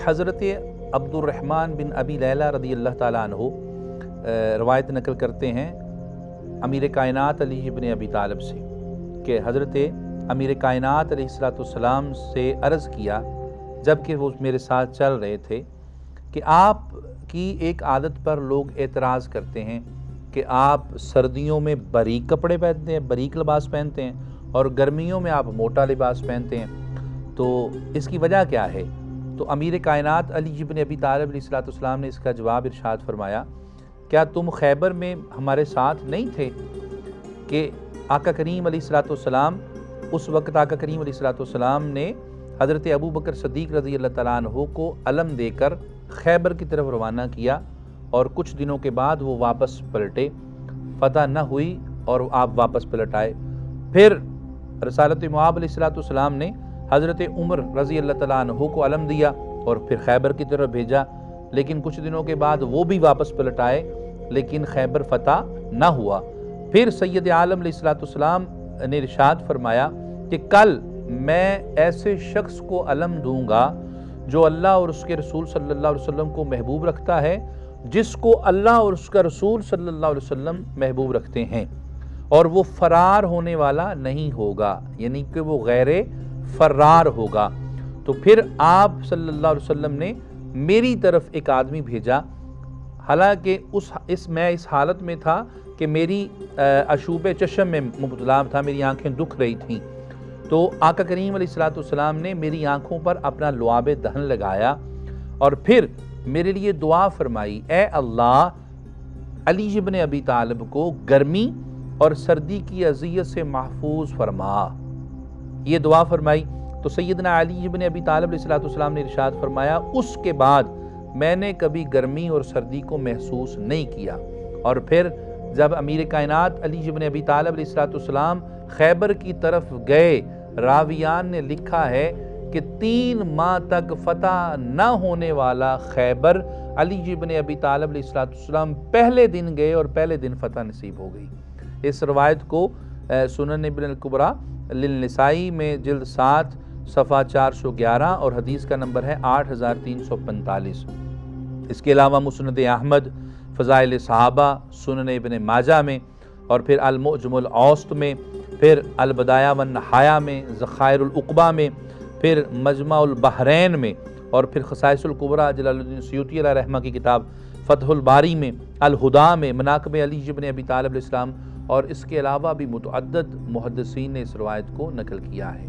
حضرت عبد الرحمن بن ابی لیلہ رضی اللہ تعالیٰ عنہ روایت نقل کرتے ہیں امیر کائنات علی بن ابی طالب سے کہ حضرت امیر کائنات علیہ السلام سے عرض کیا جب کہ وہ میرے ساتھ چل رہے تھے کہ آپ کی ایک عادت پر لوگ اعتراض کرتے ہیں کہ آپ سردیوں میں باریک کپڑے پہنتے ہیں، باریک لباس پہنتے ہیں، اور گرمیوں میں آپ موٹا لباس پہنتے ہیں، تو اس کی وجہ کیا ہے؟ تو امیر کائنات علی بن ابی طالب علیہ السلام نے اس کا جواب ارشاد فرمایا، کیا تم خیبر میں ہمارے ساتھ نہیں تھے کہ آقا کریم علیہ السلام اس وقت آقا کریم علیہ السلام نے حضرت ابو بکر صدیق رضی اللہ تعالیٰ عنہ کو علم دے کر خیبر کی طرف روانہ کیا، اور کچھ دنوں کے بعد وہ واپس پلٹے، فتح نہ ہوئی اور آپ واپس پلٹ آئے۔ پھر رسالت معاب علیہ السلام نے حضرت عمر رضی اللہ تعالیٰ عنہ کو علم دیا اور پھر خیبر کی طرف بھیجا، لیکن کچھ دنوں کے بعد وہ بھی واپس پلٹ آئے لیکن خیبر فتح نہ ہوا۔ پھر سید عالم علیہ السلام نے ارشاد فرمایا کہ کل میں ایسے شخص کو علم دوں گا جو اللہ اور اس کے رسول صلی اللہ علیہ وسلم کو محبوب رکھتا ہے، جس کو اللہ اور اس کا رسول صلی اللہ علیہ وسلم محبوب رکھتے ہیں، اور وہ فرار ہونے والا نہیں ہوگا، یعنی کہ وہ غیر فرار ہوگا۔ تو پھر آپ صلی اللہ علیہ وسلم نے میری طرف ایک آدمی بھیجا، حالانکہ میں اس حالت میں تھا کہ میری عشوب چشم میں مبتلا تھا، میری آنکھیں دکھ رہی تھیں، تو آقا کریم علیہ السلام نے میری آنکھوں پر اپنا لعاب دہن لگایا اور پھر میرے لیے دعا فرمائی، اے اللہ علی بن ابی طالب کو گرمی اور سردی کی اذیت سے محفوظ فرما۔ یہ دعا فرمائی تو سیدنا علی بن ابی طالب علیہ السلام نے ارشاد فرمایا، اس کے بعد میں نے کبھی گرمی اور سردی کو محسوس نہیں کیا۔ اور پھر جب امیر کائنات علی بن ابی طالب علیہ السلام خیبر کی طرف گئے، راویان نے لکھا ہے کہ 3 ماہ تک فتح نہ ہونے والا خیبر علی بن ابی طالب علیہ السلام پہلے دن گئے اور پہلے دن فتح نصیب ہو گئی۔ اس روایت کو سنن ابن الکبریٰ للنسائی میں جلد 7 صفحہ 411 اور حدیث کا نمبر ہے 8345۔ اس کے علاوہ مسند احمد، فضائل صحابہ، سنن ابن ماجہ میں، اور پھر المعجم الاوسط میں، پھر البدایہ والنہایہ میں، ذخائر العقبہ میں، پھر مجمع البحرین میں، اور پھر خصائص الکبریٰ جلال الدین سیوطی علیہ رحمہ کی کتاب فتح الباری میں، الہدیٰ میں، مناقب علی بن ابی طالب علیہ السلام، اور اس کے علاوہ بھی متعدد محدثین نے اس روایت کو نقل کیا ہے۔